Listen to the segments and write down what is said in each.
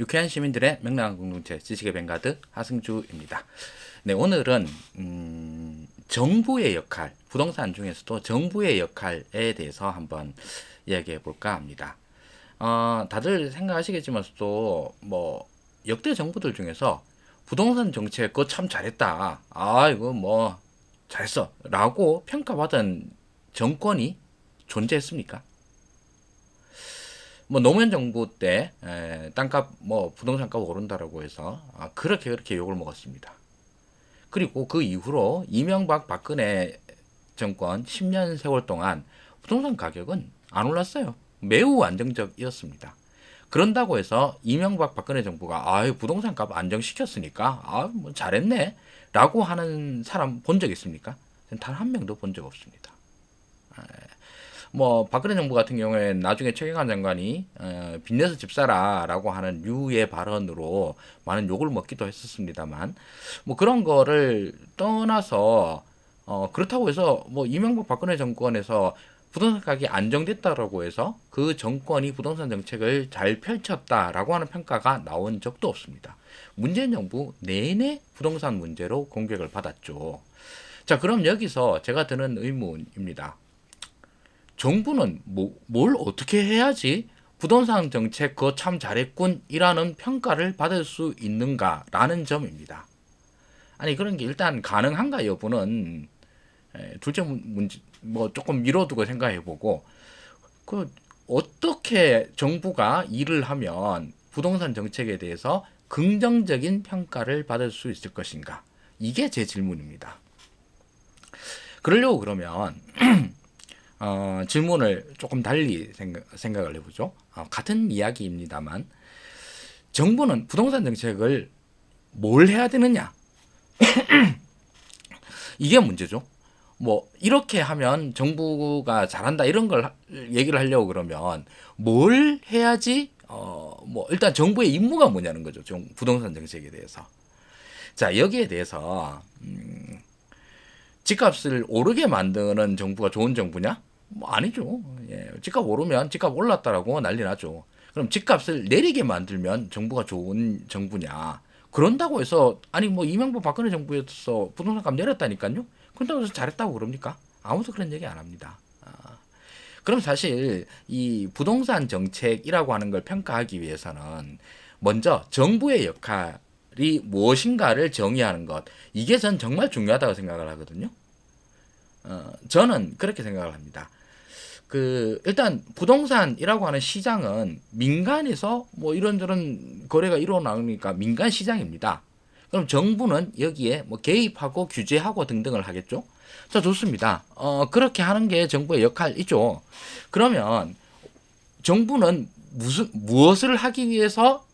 유쾌한 시민들의 명랑한 공동체 지식의 뱅가드 하승주입니다. 네, 오늘은 정부의 역할, 부동산 중에서도 정부의 역할에 대해서 한번 이야기해 볼까 합니다. 다들 생각하시겠지만 또 뭐 역대 정부들 중에서 부동산 정책 그거 참 잘했다. 이거 뭐 잘했어. 라고 평가받은 정권이 존재했습니까? 뭐 노무현 정부 때 땅값 뭐 부동산값 오른다라고 해서 그렇게 욕을 먹었습니다. 그리고 그 이후로 이명박 박근혜 정권 10년 세월 동안 부동산 가격은 안 올랐어요. 매우 안정적이었습니다. 그런다고 해서 이명박 박근혜 정부가 부동산 값 안정시켰으니까 뭐 잘했네 라고 하는 사람 본 적 있습니까? 단 한 명도 본 적 없습니다. 뭐 박근혜 정부 같은 경우에 나중에 최경환 장관이 빚내서 집 사라라고 하는 류의 발언으로 많은 욕을 먹기도 했었습니다만 뭐 그런 거를 떠나서 그렇다고 해서 뭐 이명박 박근혜 정권에서 부동산 가격이 안정됐다라고 해서 그 정권이 부동산 정책을 잘 펼쳤다라고 하는 평가가 나온 적도 없습니다. 문재인 정부 내내 부동산 문제로 공격을 받았죠. 자, 그럼 여기서 제가 드는 의문입니다. 정부는 뭘 어떻게 해야지 부동산 정책 그거 참 잘했군 이라는 평가를 받을 수 있는가라는 점입니다. 아니 그런 게 일단 가능한가 여부는 둘째 문제 뭐 조금 미뤄두고 생각해보고 그 어떻게 정부가 일을 하면 부동산 정책에 대해서 긍정적인 평가를 받을 수 있을 것인가 이게 제 질문입니다. 그러려고 그러면 질문을 조금 달리 생각을 해보죠. 같은 이야기입니다만 정부는 부동산 정책을 뭘 해야 되느냐 이게 문제죠. 뭐 이렇게 하면 정부가 잘한다 이런 걸 얘기를 하려고 그러면 뭘 해야지 뭐 일단 정부의 임무가 뭐냐는 거죠. 부동산 정책에 대해서. 자, 여기에 대해서 집값을 오르게 만드는 정부가 좋은 정부냐? 뭐 아니죠. 예, 집값 오르면 집값 올랐다라고 난리 나죠. 그럼 집값을 내리게 만들면 정부가 좋은 정부냐? 그런다고 해서 아니 뭐 이명박 박근혜 정부에서 부동산 값 내렸다니까요? 그런다고 해서 잘했다고 그럽니까? 아무도 그런 얘기 안 합니다. 그럼 사실 이 부동산 정책이라고 하는 걸 평가하기 위해서는 먼저 정부의 역할이 무엇인가를 정의하는 것 이게 전 정말 중요하다고 생각을 하거든요. 저는 그렇게 생각을 합니다. 일단 부동산이라고 하는 시장은 민간에서 뭐 이런저런 거래가 일어나니까 민간 시장입니다. 그럼 정부는 여기에 뭐 개입하고 규제하고 등등을 하겠죠. 자, 좋습니다. 그렇게 하는 게 정부의 역할이죠. 그러면 정부는 무엇을 하기 위해서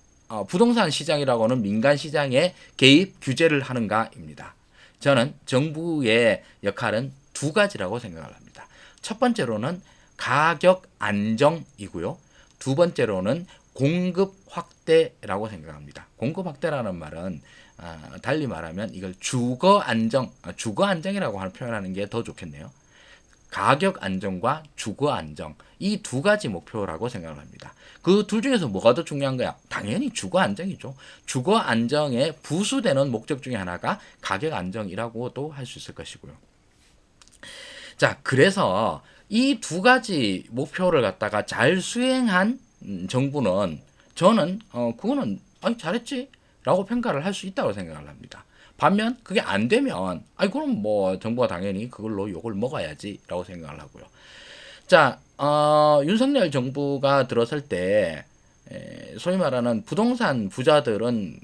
부동산 시장이라고 하는 민간 시장에 개입 규제를 하는가입니다. 저는 정부의 역할은 두 가지라고 생각을 합니다. 첫 번째로는 가격 안정이고요. 두 번째로는 공급 확대라고 생각합니다. 공급 확대라는 말은 달리 말하면 이걸 주거 안정, 주거 안정이라고 하는 표현하는 게 더 좋겠네요. 가격 안정과 주거 안정 이 두 가지 목표라고 생각을 합니다. 그 둘 중에서 뭐가 더 중요한 거야? 당연히 주거 안정이죠. 주거 안정에 부수되는 목적 중에 하나가 가격 안정이라고도 할 수 있을 것이고요. 자, 그래서 이 두 가지 목표를 갖다가 잘 수행한 정부는 저는 그거는 잘했지라고 평가를 할 수 있다고 생각을 합니다. 반면 그게 안 되면 그럼 뭐 정부가 당연히 그걸로 욕을 먹어야지라고 생각을 하고요. 자, 윤석열 정부가 들어설 때 소위 말하는 부동산 부자들은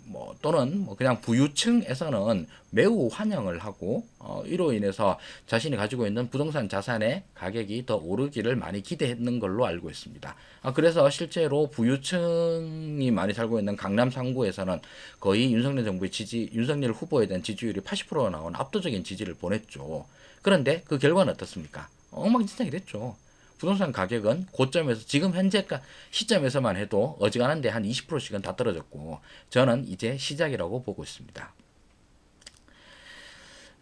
뭐 또는 뭐 그냥 부유층에서는 매우 환영을 하고 이로 인해서 자신이 가지고 있는 부동산 자산의 가격이 더 오르기를 많이 기대했는 걸로 알고 있습니다. 그래서 실제로 부유층이 많이 살고 있는 강남 상구에서는 거의 윤석열 정부의 윤석열 후보에 대한 지지율이 80%가 나온 압도적인 지지를 보냈죠. 그런데 그 결과는 어떻습니까? 엉망진창이 됐죠. 부동산 가격은 고점에서 지금 현재 시점에서만 해도 어지간한데 한 20%씩은 다 떨어졌고 저는 이제 시작이라고 보고 있습니다.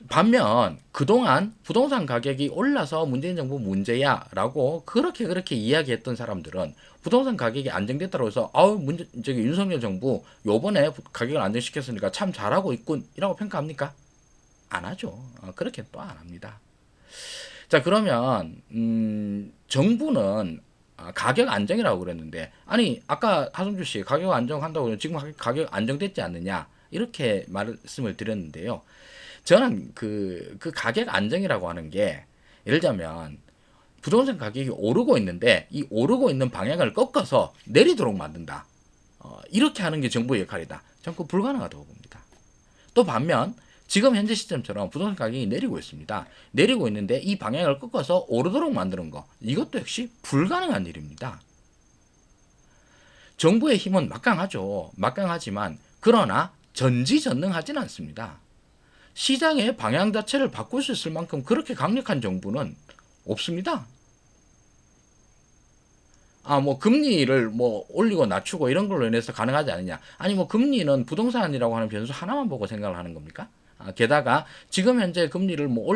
반면 그동안 부동산 가격이 올라서 문재인 정부 문제야라고 그렇게 이야기했던 사람들은 부동산 가격이 안정됐다고 해서 아우 저기 윤석열 정부 요번에 가격을 안정시켰으니까 참 잘하고 있군이라고 평가합니까? 안 하죠. 그렇게 또 안 합니다. 자, 그러면 정부는 가격 안정이라고 그랬는데 아니 아까 하성주 씨 가격 안정한다고 그러면 지금 가격 안정됐지 않느냐 이렇게 말씀을 드렸는데요. 저는 그 가격 안정이라고 하는 게 예를 들자면 부동산 가격이 오르고 있는데 이 오르고 있는 방향을 꺾어서 내리도록 만든다. 이렇게 하는 게 정부의 역할이다. 저는 그 불가능하다고 봅니다. 또 반면 지금 현재 시점처럼 부동산 가격이 내리고 있습니다. 내리고 있는데 이 방향을 꺾어서 오르도록 만드는 거 이것도 역시 불가능한 일입니다. 정부의 힘은 막강하죠. 막강하지만 그러나 전지전능하진 않습니다. 시장의 방향 자체를 바꿀 수 있을 만큼 그렇게 강력한 정부는 없습니다. 뭐 금리를 뭐 올리고 낮추고 이런 걸로 인해서 가능하지 않느냐. 아니 뭐 금리는 부동산이라고 하는 변수 하나만 보고 생각을 하는 겁니까? 게다가 지금 현재 금리를 뭐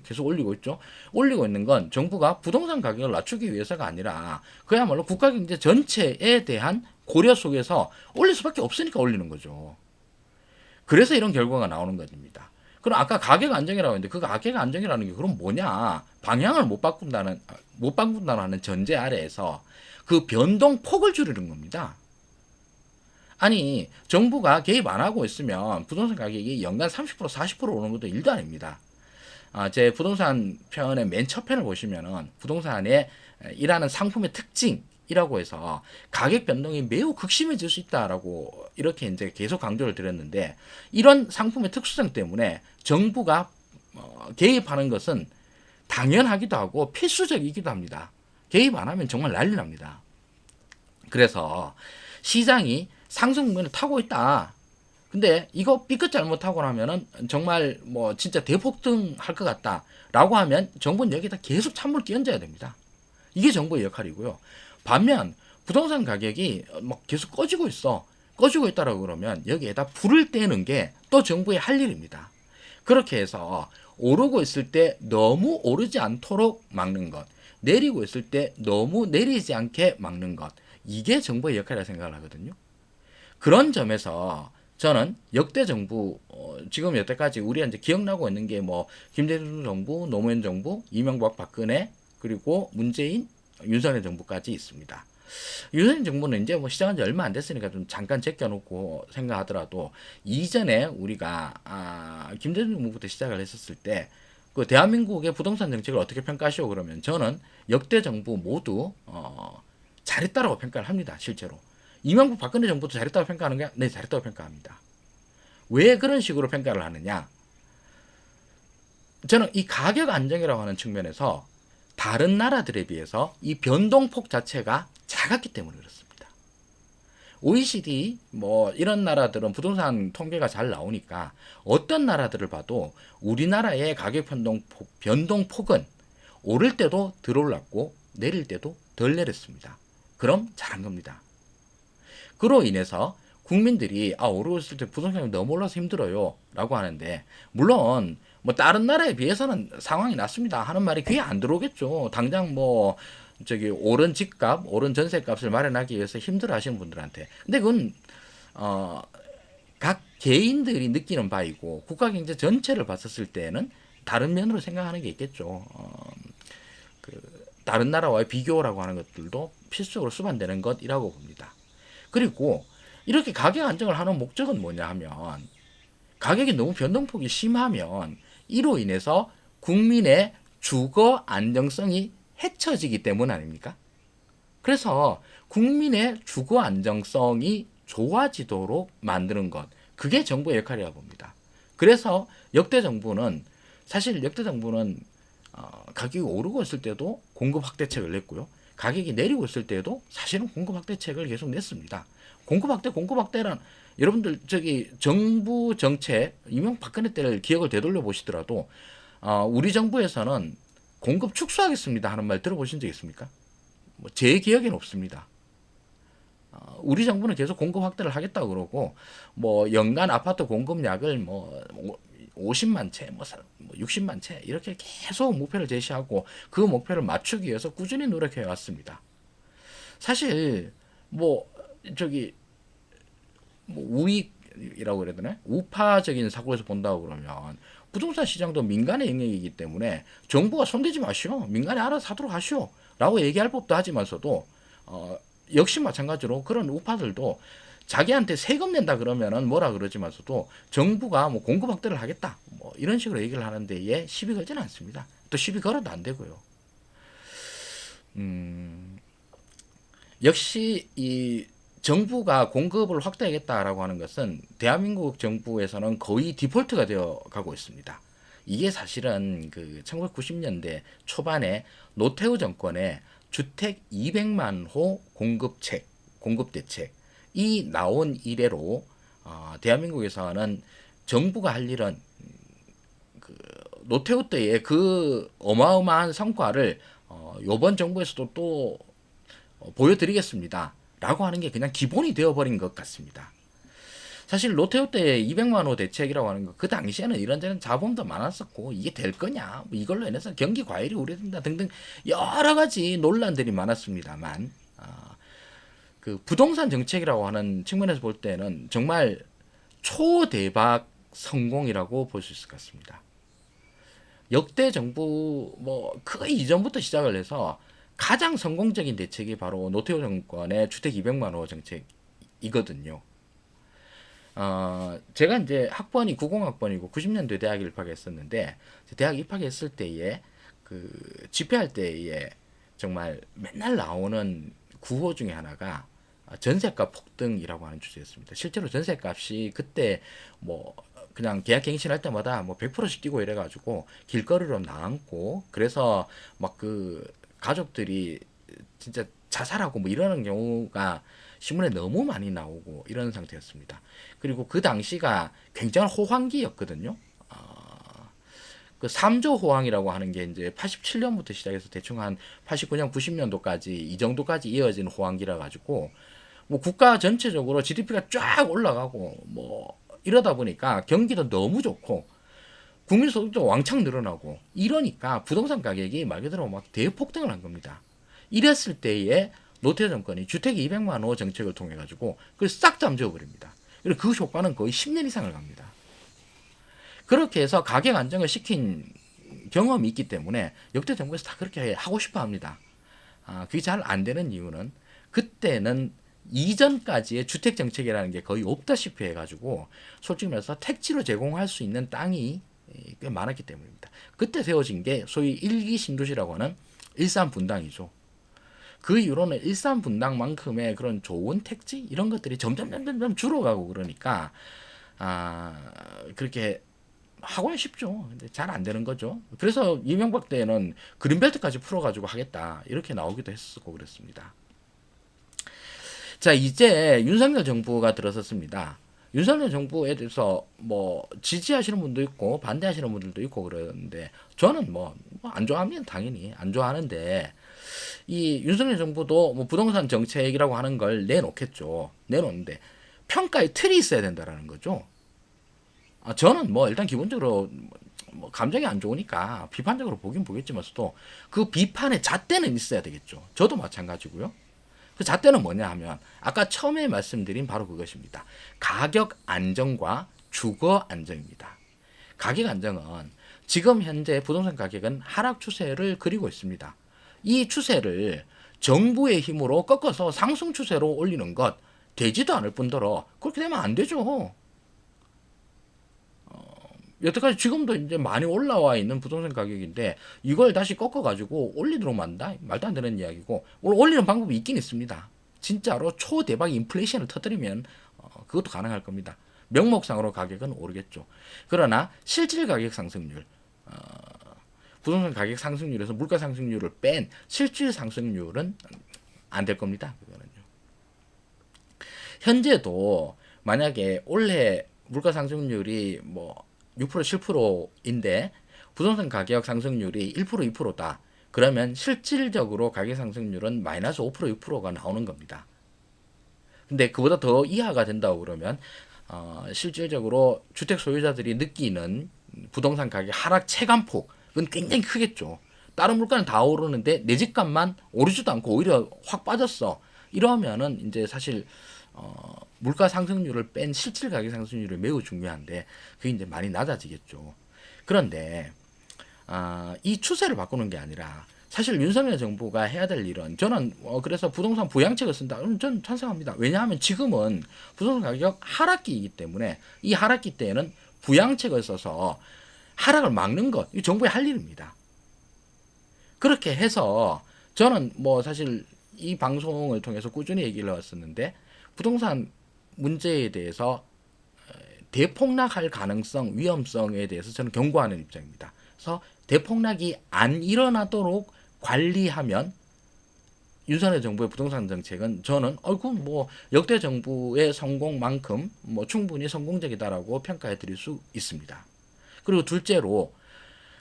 계속 올리고 있죠. 올리고 있는 건 정부가 부동산 가격을 낮추기 위해서가 아니라 그야말로 국가 경제 전체에 대한 고려 속에서 올릴 수밖에 없으니까 올리는 거죠. 그래서 이런 결과가 나오는 겁니다. 그럼 아까 가격 안정이라고 했는데 그 가격 안정이라는 게 그럼 뭐냐? 방향을 못 바꾼다는 전제 아래에서 그 변동폭을 줄이는 겁니다. 아니 정부가 개입 안 하고 있으면 부동산 가격이 연간 30% 40% 오르는 것도 일도 아닙니다. 제 부동산 편의 맨 첫 편을 보시면은 부동산에 일하는 상품의 특징이라고 해서 가격 변동이 매우 극심해질 수 있다라고 이렇게 이제 계속 강조를 드렸는데 이런 상품의 특수성 때문에 정부가 개입하는 것은 당연하기도 하고 필수적이기도 합니다. 개입 안 하면 정말 난리 납니다. 그래서 시장이 상승 국면을 타고 있다. 근데 이거 삐끗 잘못하고 나면은 정말 뭐 진짜 대폭등 할 것 같다라고 하면 정부는 여기다 계속 찬물 끼얹어야 됩니다. 이게 정부의 역할이고요. 반면 부동산 가격이 막 계속 꺼지고 있어. 꺼지고 있다라고 그러면 여기에다 불을 떼는 게 또 정부의 할 일입니다. 그렇게 해서 오르고 있을 때 너무 오르지 않도록 막는 것. 내리고 있을 때 너무 내리지 않게 막는 것. 이게 정부의 역할이라고 생각을 하거든요. 그런 점에서 저는 역대 정부 지금 여태까지 우리가 이제 기억나고 있는 게 뭐 김대중 정부, 노무현 정부, 이명박 박근혜 그리고 문재인, 윤석열 정부까지 있습니다. 윤석열 정부는 이제 뭐 시작한 지 얼마 안 됐으니까 좀 잠깐 제껴놓고 생각하더라도 이전에 우리가 김대중 정부부터 시작을 했었을 때 그 대한민국의 부동산 정책을 어떻게 평가하시오 그러면 저는 역대 정부 모두 잘했다라고 평가를 합니다. 실제로. 이명박 박근혜 정부도 잘했다고 평가하는 게 네, 잘했다고 평가합니다. 왜 그런 식으로 평가를 하느냐? 저는 이 가격 안정이라고 하는 측면에서 다른 나라들에 비해서 이 변동폭 자체가 작았기 때문에 그렇습니다. OECD 뭐 이런 나라들은 부동산 통계가 잘 나오니까 어떤 나라들을 봐도 우리나라의 가격 변동폭은 오를 때도 덜 올랐고 내릴 때도 덜 내렸습니다. 그럼 잘한 겁니다. 그로 인해서 국민들이 오르고 있을 때 부동산이 너무 올라서 힘들어요 라고 하는데 물론 뭐 다른 나라에 비해서는 상황이 낫습니다 하는 말이 귀에 안 들어오겠죠. 당장 뭐 저기 오른 집값 오른 전세값을 마련하기 위해서 힘들어 하시는 분들한테. 근데 그건 각 개인들이 느끼는 바이고 국가경제 전체를 봤었을 때는 다른 면으로 생각하는 게 있겠죠. 그 다른 나라와의 비교라고 하는 것들도 필수적으로 수반되는 것이라고 봅니다. 그리고 이렇게 가격 안정을 하는 목적은 뭐냐 하면 가격이 너무 변동폭이 심하면 이로 인해서 국민의 주거 안정성이 해쳐지기 때문 아닙니까? 그래서 국민의 주거 안정성이 좋아지도록 만드는 것 그게 정부의 역할이라고 봅니다. 그래서 사실 역대 정부는 가격이 오르고 있을 때도 공급 확대책을 냈고요. 가격이 내리고 있을 때도 사실은 공급 확대책을 계속 냈습니다. 공급 확대란 여러분들 저기 정부 정책 이명박근혜 때를 기억을 되돌려 보시더라도 우리 정부에서는 공급 축소하겠습니다 하는 말 들어보신 적 있습니까? 제 기억에는 없습니다. 우리 정부는 계속 공급 확대를 하겠다고 그러고 뭐 연간 아파트 공급량을 뭐 50만 채, 뭐 60만 채 이렇게 계속 목표를 제시하고 그 목표를 맞추기 위해서 꾸준히 노력해 왔습니다. 사실 뭐 저기 뭐 우익이라고 그래야 되나? 우파적인 사고에서 본다고 그러면 부동산 시장도 민간의 영역이기 때문에 정부가 손대지 마시오. 민간이 알아서 하도록 하시오. 라고 얘기할 법도 하지만서도 어, 역시 마찬가지로 그런 우파들도 자기한테 세금 낸다 그러면은 뭐라 그러지만서도 정부가 뭐 공급 확대를 하겠다. 뭐 이런 식으로 얘기를 하는데 얘 시비 걸지는 않습니다. 또 시비 걸어도 안 되고요. 역시 이 정부가 공급을 확대하겠다라고 하는 것은 대한민국 정부에서는 거의 디폴트가 되어 가고 있습니다. 이게 사실은 그 1990년대 초반에 노태우 정권의 주택 200만 호 공급 대책이 나온 이래로 대한민국에서는 정부가 할 일은 그 노태우 때의 그 어마어마한 성과를 이번 정부에서도 또 보여드리겠습니다. 라고 하는 게 그냥 기본이 되어버린 것 같습니다. 사실 노태우 때 200만 호 대책이라고 하는 거 그 당시에는 이런저런 잡음도 많았었고 이게 될 거냐 뭐 이걸로 인해서 경기 과열이 우려된다 등등 여러 가지 논란들이 많았습니다만 그 부동산 정책이라고 하는 측면에서 볼 때는 정말 초대박 성공이라고 볼 수 있을 것 같습니다. 역대 정부 뭐 거의 이전부터 시작을 해서 가장 성공적인 대책이 바로 노태우 정권의 주택 200만 호 정책이거든요. 제가 이제 학번이 90학번이고 90년도에 대학에 입학했었는데 대학 입학했을 때에 그 집회할 때에 정말 맨날 나오는 구호 중에 하나가 전세값 폭등이라고 하는 주제였습니다. 실제로 전세값이 그때 뭐 그냥 계약갱신할 때마다 뭐 100%씩 뛰고 이래가지고 길거리로 나앉고 그래서 막 그 가족들이 진짜 자살하고 뭐 이러는 경우가 신문에 너무 많이 나오고 이런 상태였습니다. 그리고 그 당시가 굉장한 호황기였거든요. 그 3조 호황이라고 하는 게 이제 87년부터 시작해서 대충 한 89년, 90년도까지 이 정도까지 이어진 호황기라 가지고 뭐 국가 전체적으로 GDP가 쫙 올라가고 뭐 이러다 보니까 경기도 너무 좋고 국민 소득도 왕창 늘어나고 이러니까 부동산 가격이 말 그대로 막 대폭등을 한 겁니다. 이랬을 때에 노태우 정권이 주택 200만 호 정책을 통해 가지고 그걸 싹 잠재워 버립니다. 그리고 그 효과는 거의 10년 이상을 갑니다. 그렇게 해서 가격 안정을 시킨 경험이 있기 때문에 역대 정부에서 다 그렇게 하고 싶어 합니다. 그게 잘 안 되는 이유는 그때는 이전까지의 주택 정책이라는 게 거의 없다시피 해가지고 솔직히 말해서 택지로 제공할 수 있는 땅이 꽤 많았기 때문입니다. 그때 세워진 게 소위 일기 신도시라고 하는 일산분당이죠. 그 이후로는 일산분당만큼의 그런 좋은 택지 이런 것들이 점점 줄어가고 그러니까 그렇게 하고는 싶죠. 근데 잘 안 되는 거죠. 그래서 이명박 때는 그린벨트까지 풀어가지고 하겠다 이렇게 나오기도 했었고 그랬습니다. 자 이제 윤석열 정부가 들어섰습니다. 윤석열 정부에 대해서 뭐 지지하시는 분도 있고 반대하시는 분들도 있고 그러는데 저는 뭐 안 좋아합니다. 당연히 안 좋아하는데 이 윤석열 정부도 뭐 부동산 정책이라고 하는 걸 내놓겠죠. 내놓는데 평가의 틀이 있어야 된다라는 거죠. 저는 뭐 일단 기본적으로 뭐 감정이 안 좋으니까 비판적으로 보긴 보겠지만서도 그 비판의 잣대는 있어야 되겠죠. 저도 마찬가지고요. 그 잣대는 뭐냐 하면 아까 처음에 말씀드린 바로 그것입니다. 가격 안정과 주거 안정입니다. 가격 안정은 지금 현재 부동산 가격은 하락 추세를 그리고 있습니다. 이 추세를 정부의 힘으로 꺾어서 상승 추세로 올리는 것 되지도 않을 뿐더러 그렇게 되면 안 되죠. 여태까지 지금도 이제 많이 올라와 있는 부동산 가격인데 이걸 다시 꺾어가지고 올리도록 만다? 말도 안 되는 이야기고 올리는 방법이 있긴 있습니다. 진짜로 초대박 인플레이션을 터뜨리면 그것도 가능할 겁니다. 명목상으로 가격은 오르겠죠. 그러나 실질 가격 상승률 부동산 가격 상승률에서 물가 상승률을 뺀 실질 상승률은 안 될 겁니다. 그거는요. 현재도 만약에 올해 물가 상승률이 뭐 6% 7%인데 부동산 가격 상승률이 1% 2%다. 그러면 실질적으로 가격 상승률은 마이너스 5% 6%가 나오는 겁니다. 근데 그보다 더 이하가 된다고 그러면 실질적으로 주택 소유자들이 느끼는 부동산 가격 하락 체감폭은 굉장히 크겠죠. 다른 물가는 다 오르는데 내 집값만 오르지도 않고 오히려 확 빠졌어. 이러면은 이제 사실 물가 상승률을 뺀 실질 가격 상승률이 매우 중요한데 그게 이제 많이 낮아지겠죠. 그런데 이 추세를 바꾸는 게 아니라 사실 윤석열 정부가 해야 될 일은 저는 그래서 부동산 부양책을 쓴다. 저는 찬성합니다. 왜냐하면 지금은 부동산 가격 하락기이기 때문에 이 하락기 때에는 부양책을 써서 하락을 막는 것, 이 정부의 할 일입니다. 그렇게 해서 저는 뭐 사실 이 방송을 통해서 꾸준히 얘기를 해왔었는데 부동산 문제에 대해서 대폭락할 가능성, 위험성에 대해서 저는 경고하는 입장입니다. 그래서 대폭락이 안 일어나도록 관리하면 윤석열 정부의 부동산 정책은 저는 뭐 역대 정부의 성공만큼 뭐 충분히 성공적이다라고 평가해 드릴 수 있습니다. 그리고 둘째로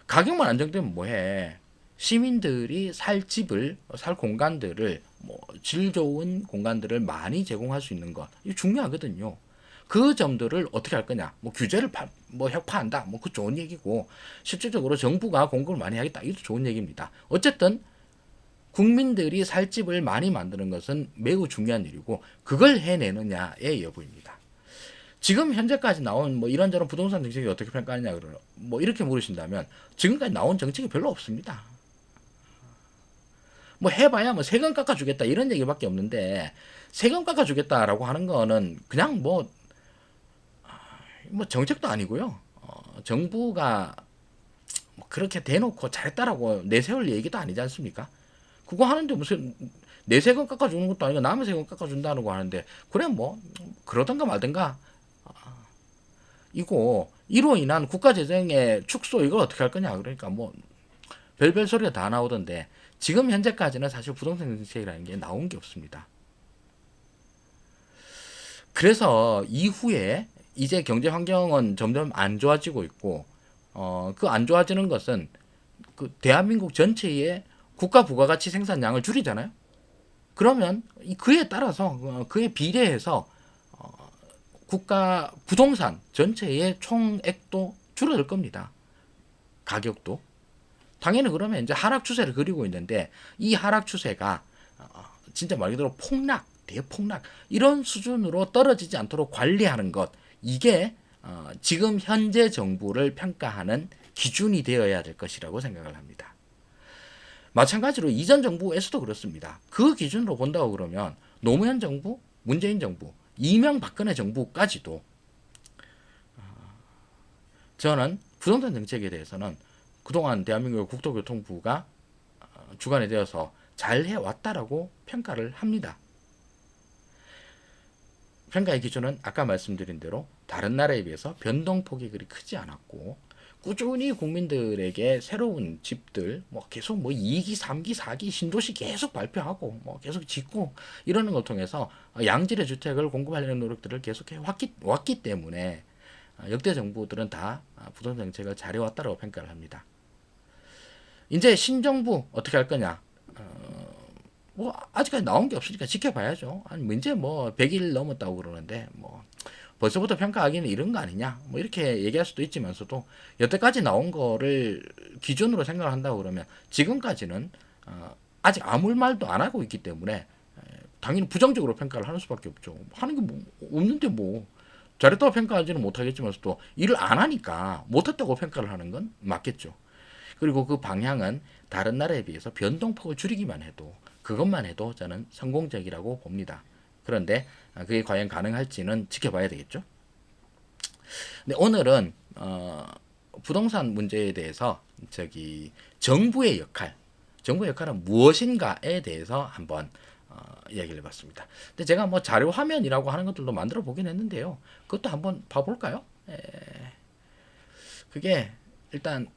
가격만 안정되면 뭐해? 시민들이 살 집을, 살 공간들을 뭐 질 좋은 공간들을 많이 제공할 수 있는 것, 이거 중요하거든요. 그 점들을 어떻게 할 거냐? 뭐 규제를 뭐 혁파한다, 뭐 그 좋은 얘기고 실질적으로 정부가 공급을 많이 하겠다, 이것도 좋은 얘기입니다. 어쨌든 국민들이 살 집을 많이 만드는 것은 매우 중요한 일이고 그걸 해내느냐의 여부입니다. 지금 현재까지 나온 뭐 이런저런 부동산 정책이 어떻게 평가하느냐 뭐 이렇게 물으신다면 지금까지 나온 정책이 별로 없습니다. 뭐 해봐야 뭐 세금 깎아주겠다 이런 얘기밖에 없는데 세금 깎아주겠다라고 하는 거는 그냥 뭐 정책도 아니고요. 정부가 뭐 그렇게 대놓고 잘했다라고 내세울 얘기도 아니지 않습니까? 그거 하는데 무슨 내 세금 깎아주는 것도 아니고 남의 세금 깎아준다는 거 하는데 그래 뭐 그러던가 말던가 이거 이로 인한 국가 재정의 축소 이걸 어떻게 할 거냐 그러니까 뭐 별별 소리가 다 나오던데 지금 현재까지는 사실 부동산 정책이라는 게 나온 게 없습니다. 그래서 이후에 이제 경제 환경은 점점 안 좋아지고 있고 그 안 좋아지는 것은 그 대한민국 전체의 국가 부가가치 생산량을 줄이잖아요. 그러면 그에 따라서 그에 비례해서 국가 부동산 전체의 총액도 줄어들 겁니다. 가격도. 당연히 그러면 이제 하락 추세를 그리고 있는데 이 하락 추세가 진짜 말 그대로 폭락, 대폭락 이런 수준으로 떨어지지 않도록 관리하는 것 이게 지금 현재 정부를 평가하는 기준이 되어야 될 것이라고 생각을 합니다. 마찬가지로 이전 정부에서도 그렇습니다. 그 기준으로 본다고 그러면 노무현 정부, 문재인 정부, 이명박근혜 정부까지도 저는 부동산 정책에 대해서는 그동안 대한민국 국토교통부가 주관이 되어서 잘 해왔다라고 평가를 합니다. 평가의 기준은 아까 말씀드린 대로 다른 나라에 비해서 변동폭이 그리 크지 않았고 꾸준히 국민들에게 새로운 집들 뭐 계속 뭐 2기, 3기, 4기 신도시 계속 발표하고 뭐 계속 짓고 이러는 걸 통해서 양질의 주택을 공급하려는 노력들을 계속해 왔기 때문에 역대 정부들은 다 부동산 정책을 잘해왔다고 평가를 합니다. 이제 신정부 어떻게 할 거냐? 뭐 아직까지 나온 게 없으니까 지켜봐야죠. 아니 이제 뭐 100일 넘었다고 그러는데 뭐 벌써부터 평가하기는 이런 거 아니냐? 뭐 이렇게 얘기할 수도 있지만서도 여태까지 나온 거를 기준으로 생각을 한다고 그러면 지금까지는 아직 아무 말도 안 하고 있기 때문에 당연히 부정적으로 평가를 하는 수밖에 없죠. 하는 게 뭐 없는데 뭐 잘했다고 평가하지는 못하겠지만서도 일을 안 하니까 못했다고 평가를 하는 건 맞겠죠. 그리고 그 방향은 다른 나라에 비해서 변동폭을 줄이기만 해도 그것만 해도 저는 성공적이라고 봅니다. 그런데 그게 과연 가능할지는 지켜봐야 되겠죠. 근데 오늘은 부동산 문제에 대해서 정부의 역할은 무엇인가에 대해서 한번 이야기를 해봤습니다. 근데 제가 뭐 자료 화면이라고 하는 것들도 만들어 보긴 했는데요. 그것도 한번 봐볼까요? 그게 일단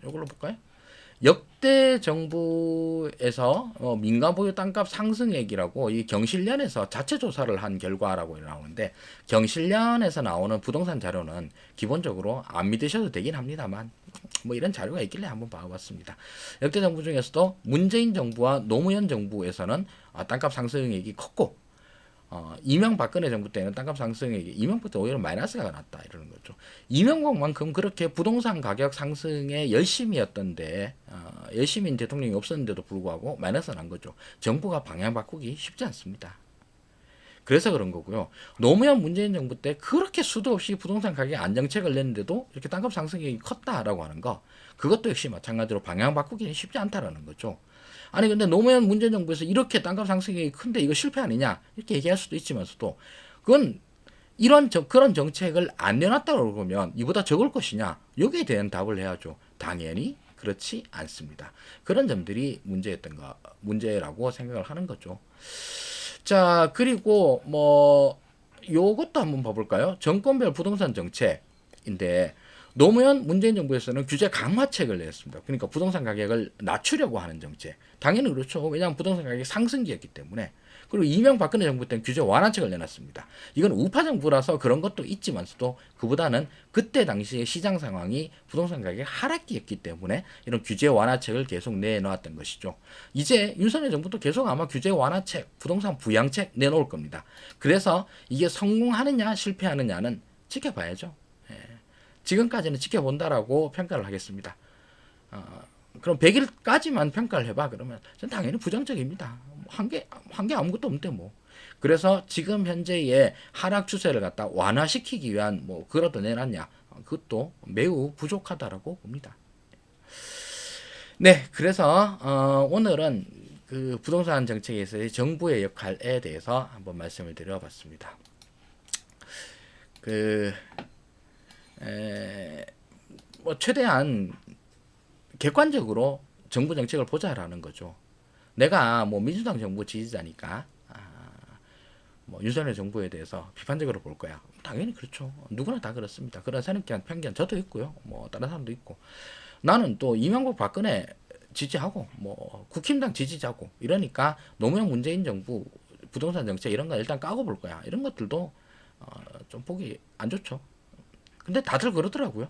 이걸로 볼까요? 역대 정부에서 민간 보유 땅값 상승액이라고 이 경실련에서 자체 조사를 한 결과라고 나오는데 경실련에서 나오는 부동산 자료는 기본적으로 안 믿으셔도 되긴 합니다만 뭐 이런 자료가 있길래 한번 봐봤습니다. 역대 정부 중에서도 문재인 정부와 노무현 정부에서는 땅값 상승액이 컸고 이명박근혜 정부 때는 땅값 상승이 이명박 때 오히려 마이너스가 났다 이러는 거죠. 이명박만큼 그렇게 부동산 가격 상승에 열심이었던데 열심인 대통령이 없었는데도 불구하고 마이너스 난 거죠. 정부가 방향 바꾸기 쉽지 않습니다. 그래서 그런 거고요. 노무현 문재인 정부 때 그렇게 수도 없이 부동산 가격 안정책을 냈는데도 이렇게 땅값 상승이 컸다라고 하는 거, 그것도 역시 마찬가지로 방향 바꾸기는 쉽지 않다라는 거죠. 아니 근데 노무현 문재인 정부에서 이렇게 땅값 상승이 큰데 이거 실패 아니냐 이렇게 얘기할 수도 있지만서도 그건 그런 정책을 안 내놨다고 그러면 이보다 적을 것이냐 여기에 대한 답을 해야죠. 당연히 그렇지 않습니다. 그런 점들이 문제라고 생각을 하는 거죠. 자, 그리고 뭐 요것도 한번 봐볼까요? 정권별 부동산 정책인데 노무현 문재인 정부에서는 규제 강화책을 냈습니다. 그러니까 부동산 가격을 낮추려고 하는 정책. 당연히 그렇죠. 왜냐하면 부동산 가격이 상승기였기 때문에. 그리고 이명박근혜 정부 때는 규제 완화책을 내놨습니다. 이건 우파 정부라서 그런 것도 있지만서도 그보다는 그때 당시의 시장 상황이 부동산 가격 하락기였기 때문에 이런 규제 완화책을 계속 내놓았던 것이죠. 이제 윤석열 정부도 계속 아마 규제 완화책, 부동산 부양책 내놓을 겁니다. 그래서 이게 성공하느냐 실패하느냐는 지켜봐야죠. 지금까지는 지켜본다라고 평가를 하겠습니다. 그럼 100일까지만 평가를 해봐 그러면 전 당연히 부정적입니다. 한 게 아무것도 없는데 뭐. 그래서 지금 현재의 하락 추세를 갖다 완화시키기 위한 뭐 그것도 내놨냐, 그것도 매우 부족하다라고 봅니다. 네, 그래서 오늘은 그 부동산 정책에서의 정부의 역할에 대해서 한번 말씀을 드려봤습니다. 뭐 최대한 객관적으로 정부 정책을 보자라는 거죠. 내가 뭐 민주당 정부 지지자니까 뭐 윤석열 정부에 대해서 비판적으로 볼 거야. 당연히 그렇죠. 누구나 다 그렇습니다. 그런 선입견, 편견 저도 있고요. 뭐 다른 사람도 있고. 나는 또 이명박 박근혜 지지하고 뭐 국힘당 지지자고 이러니까 노무현 문재인 정부 부동산 정책 이런 거 일단 까고 볼 거야. 이런 것들도 좀 보기 안 좋죠. 근데 다들 그러더라고요.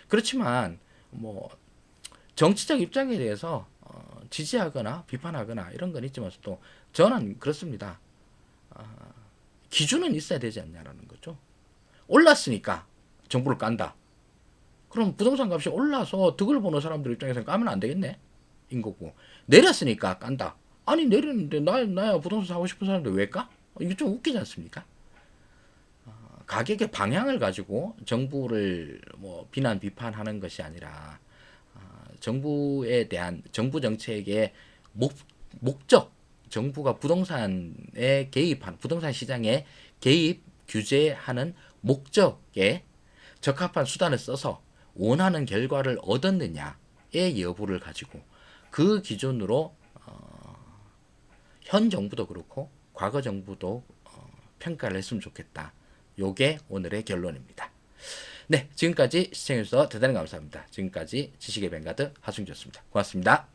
그렇지만 뭐 정치적 입장에 대해서 지지하거나 비판하거나 이런 건 있지만서도 저는 그렇습니다. 기준은 있어야 되지 않냐라는 거죠. 올랐으니까 정부를 깐다. 그럼 부동산 값이 올라서 득을 보는 사람들 입장에서는 까면 안 되겠네? 인 거고. 내렸으니까 깐다. 아니 내렸는데 나야 부동산 사고 싶은 사람들 왜 까? 이게 좀 웃기지 않습니까? 가격의 방향을 가지고 정부를 뭐 비판하는 것이 아니라 정부에 대한 정부 정책의 목적, 정부가 부동산에 개입한 부동산 시장에 개입 규제하는 목적에 적합한 수단을 써서 원하는 결과를 얻었느냐의 여부를 가지고 그 기준으로 현 정부도 그렇고 과거 정부도 평가를 했으면 좋겠다. 요게 오늘의 결론입니다. 네, 지금까지 시청해주셔서 대단히 감사합니다. 지금까지 지식의 뱅가드 하승주였습니다. 고맙습니다.